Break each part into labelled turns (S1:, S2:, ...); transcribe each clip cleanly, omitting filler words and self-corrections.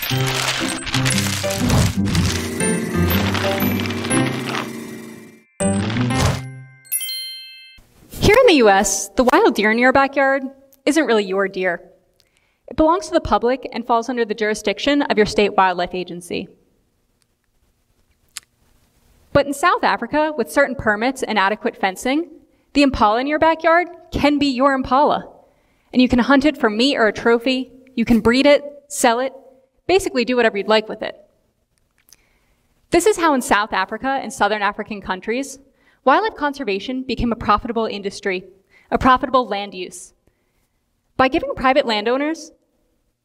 S1: Here in the US, the wild deer in your backyard isn't really your deer. It belongs to the public and falls under the jurisdiction of your state wildlife agency. But in South Africa, with certain permits and adequate fencing, the impala in your backyard can be your impala. And you can hunt it for meat or a trophy, you can breed it, sell it, basically do whatever you'd like with it. This is how in South Africa and Southern African countries, wildlife conservation became a profitable industry, a profitable land use. By giving private landowners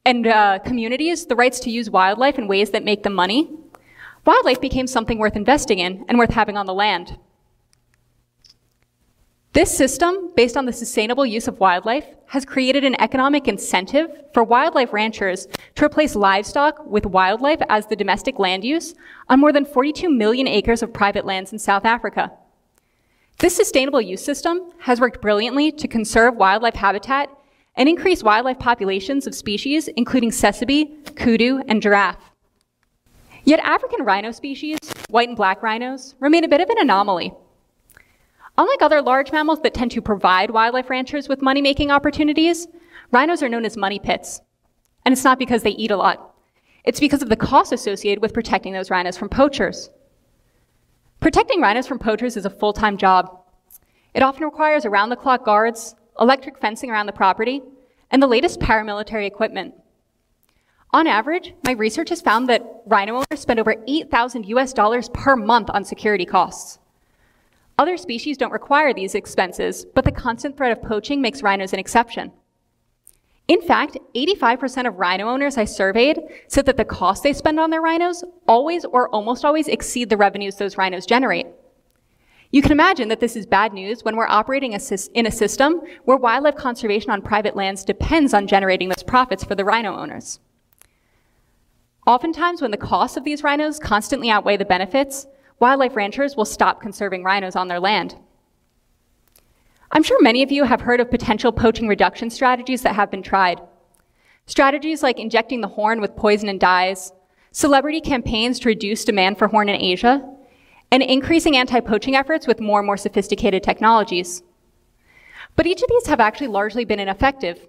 S1: and communities the rights to use wildlife in ways that make them money, wildlife became something worth investing in and worth having on the land. This system, based on the sustainable use of wildlife, has created an economic incentive for wildlife ranchers to replace livestock with wildlife as the domestic land use on more than 42 million acres of private lands in South Africa. This sustainable use system has worked brilliantly to conserve wildlife habitat and increase wildlife populations of species, including tsessebe, kudu, and giraffe. Yet African rhino species, white and black rhinos, remain a bit of an anomaly. Unlike other large mammals that tend to provide wildlife ranchers with money-making opportunities, rhinos are known as money pits. And it's not because they eat a lot. It's because of the costs associated with protecting those rhinos from poachers. Protecting rhinos from poachers is a full-time job. It often requires around-the-clock guards, electric fencing around the property, and the latest paramilitary equipment. On average, my research has found that rhino owners spend over $8,000 per month on security costs. Other species don't require these expenses, but the constant threat of poaching makes rhinos an exception. In fact, 85% of rhino owners I surveyed said that the costs they spend on their rhinos always or almost always exceed the revenues those rhinos generate. You can imagine that this is bad news when we're operating in a system where wildlife conservation on private lands depends on generating those profits for the rhino owners. Oftentimes, when the costs of these rhinos constantly outweigh the benefits, wildlife ranchers will stop conserving rhinos on their land. I'm sure many of you have heard of potential poaching reduction strategies that have been tried. Strategies like injecting the horn with poison and dyes, celebrity campaigns to reduce demand for horn in Asia, and increasing anti-poaching efforts with more and more sophisticated technologies. But each of these have actually largely been ineffective.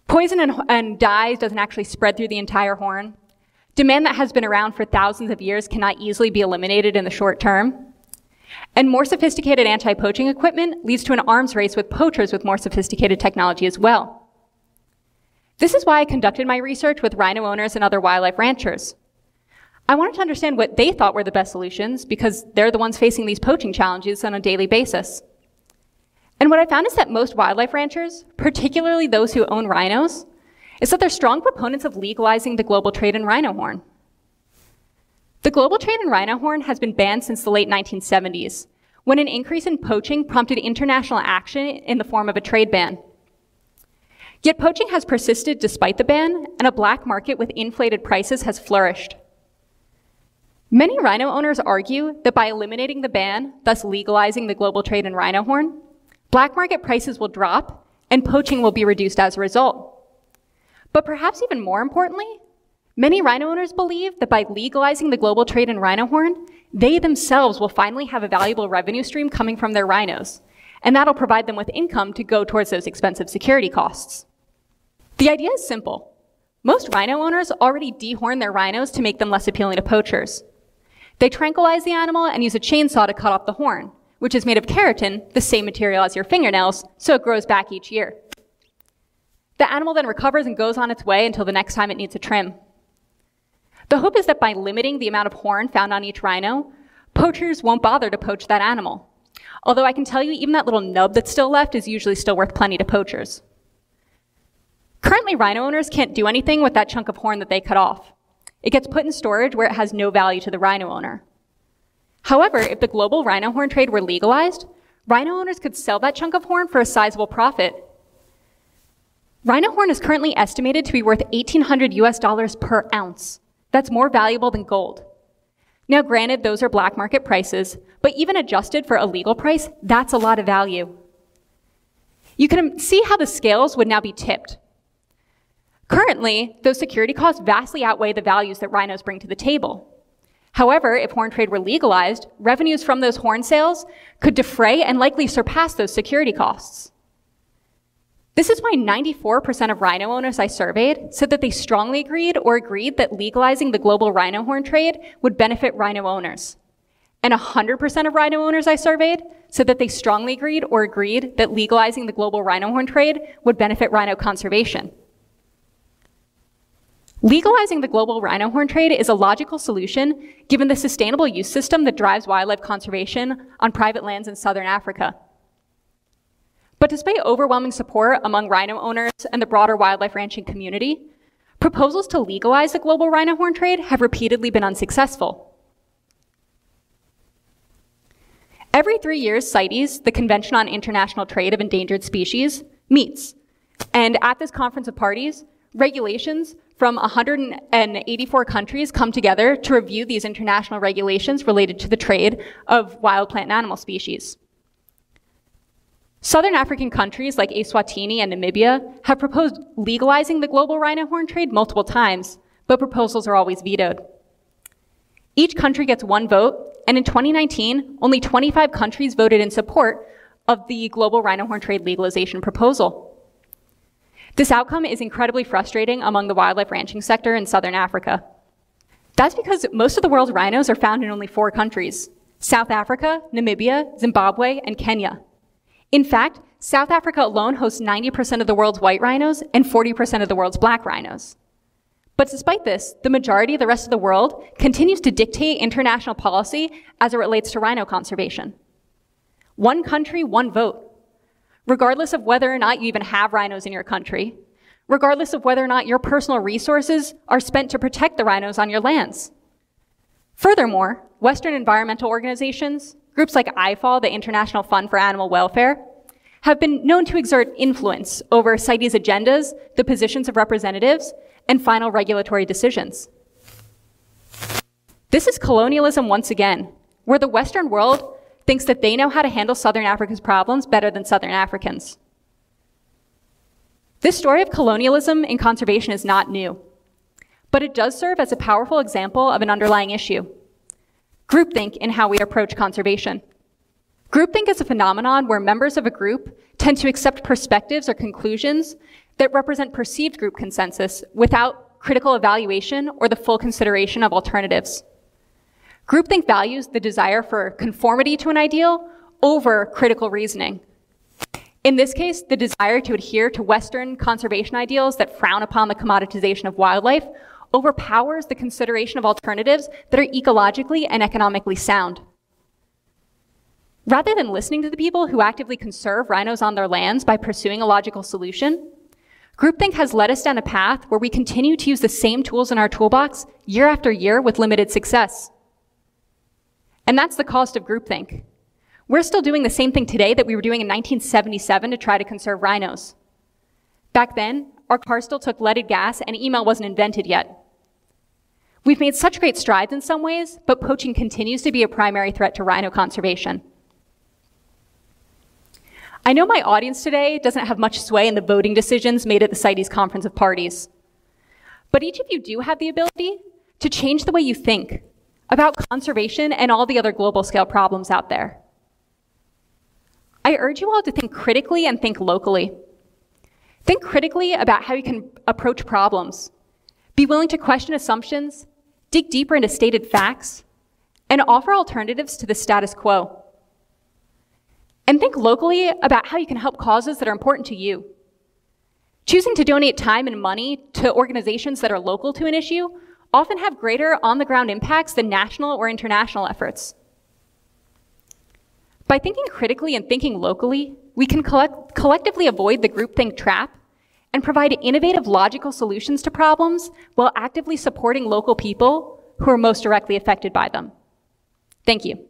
S1: Poison and dyes doesn't actually spread through the entire horn. Demand that has been around for thousands of years cannot easily be eliminated in the short term. And more sophisticated anti-poaching equipment leads to an arms race with poachers with more sophisticated technology as well. This is why I conducted my research with rhino owners and other wildlife ranchers. I wanted to understand what they thought were the best solutions because they're the ones facing these poaching challenges on a daily basis. And what I found is that most wildlife ranchers, particularly those who own rhinos, is that they're strong proponents of legalizing the global trade in rhino horn. The global trade in rhino horn has been banned since the late 1970s, when an increase in poaching prompted international action in the form of a trade ban. Yet poaching has persisted despite the ban, and a black market with inflated prices has flourished. Many rhino owners argue that by eliminating the ban, thus legalizing the global trade in rhino horn, black market prices will drop and poaching will be reduced as a result. But perhaps even more importantly, many rhino owners believe that by legalizing the global trade in rhino horn, they themselves will finally have a valuable revenue stream coming from their rhinos, and that'll provide them with income to go towards those expensive security costs. The idea is simple. Most rhino owners already dehorn their rhinos to make them less appealing to poachers. They tranquilize the animal and use a chainsaw to cut off the horn, which is made of keratin, the same material as your fingernails, so it grows back each year. The animal then recovers and goes on its way until the next time it needs a trim. The hope is that by limiting the amount of horn found on each rhino, poachers won't bother to poach that animal. Although I can tell you, even that little nub that's still left is usually still worth plenty to poachers. Currently, rhino owners can't do anything with that chunk of horn that they cut off. It gets put in storage where it has no value to the rhino owner. However, if the global rhino horn trade were legalized, rhino owners could sell that chunk of horn for a sizable profit. Rhino horn is currently estimated to be worth $1,800 per ounce. That's more valuable than gold. Now, granted, those are black market prices, but even adjusted for a legal price, that's a lot of value. You can see how the scales would now be tipped. Currently, those security costs vastly outweigh the values that rhinos bring to the table. However, if horn trade were legalized, revenues from those horn sales could defray and likely surpass those security costs. This is why 94% of rhino owners I surveyed said that they strongly agreed that legalizing the global rhino horn trade would benefit rhino owners. And 100% of rhino owners I surveyed said that they strongly agreed that legalizing the global rhino horn trade would benefit rhino conservation. Legalizing the global rhino horn trade is a logical solution given the sustainable use system that drives wildlife conservation on private lands in southern Africa. But despite overwhelming support among rhino owners and the broader wildlife ranching community, proposals to legalize the global rhino horn trade have repeatedly been unsuccessful. Every 3 years, CITES, the Convention on International Trade of Endangered Species, meets. And at this conference of parties, regulations from 184 countries come together to review these international regulations related to the trade of wild plant and animal species. Southern African countries like Eswatini and Namibia have proposed legalizing the global rhino horn trade multiple times, but proposals are always vetoed. Each country gets one vote, and in 2019, only 25 countries voted in support of the global rhino horn trade legalization proposal. This outcome is incredibly frustrating among the wildlife ranching sector in southern Africa. That's because most of the world's rhinos are found in only 4 countries: South Africa, Namibia, Zimbabwe, and Kenya. In fact, South Africa alone hosts 90% of the world's white rhinos and 40% of the world's black rhinos. But despite this, the majority of the rest of the world continues to dictate international policy as it relates to rhino conservation. One country, one vote. Regardless of whether or not you even have rhinos in your country, regardless of whether or not your personal resources are spent to protect the rhinos on your lands. Furthermore, Western environmental organizations, groups like IFAW, the International Fund for Animal Welfare, have been known to exert influence over CITES agendas, the positions of representatives, and final regulatory decisions. This is colonialism once again, where the Western world thinks that they know how to handle Southern Africa's problems better than Southern Africans. This story of colonialism in conservation is not new, but it does serve as a powerful example of an underlying issue: groupthink in how we approach conservation. Groupthink is a phenomenon where members of a group tend to accept perspectives or conclusions that represent perceived group consensus without critical evaluation or the full consideration of alternatives. Groupthink values the desire for conformity to an ideal over critical reasoning. In this case, the desire to adhere to Western conservation ideals that frown upon the commoditization of wildlife overpowers the consideration of alternatives that are ecologically and economically sound. Rather than listening to the people who actively conserve rhinos on their lands by pursuing a logical solution, groupthink has led us down a path where we continue to use the same tools in our toolbox year after year with limited success. And that's the cost of groupthink. We're still doing the same thing today that we were doing in 1977 to try to conserve rhinos. Back then, our cars still took leaded gas and email wasn't invented yet. We've made such great strides in some ways, but poaching continues to be a primary threat to rhino conservation. I know my audience today doesn't have much sway in the voting decisions made at the CITES Conference of Parties, but each of you do have the ability to change the way you think about conservation and all the other global scale problems out there. I urge you all to think critically and think locally. Think critically about how you can approach problems. Be willing to question assumptions, dig deeper into stated facts, and offer alternatives to the status quo. And think locally about how you can help causes that are important to you. Choosing to donate time and money to organizations that are local to an issue often have greater on-the-ground impacts than national or international efforts. By thinking critically and thinking locally, we can collectively avoid the groupthink trap and provide innovative, logical solutions to problems while actively supporting local people who are most directly affected by them. Thank you.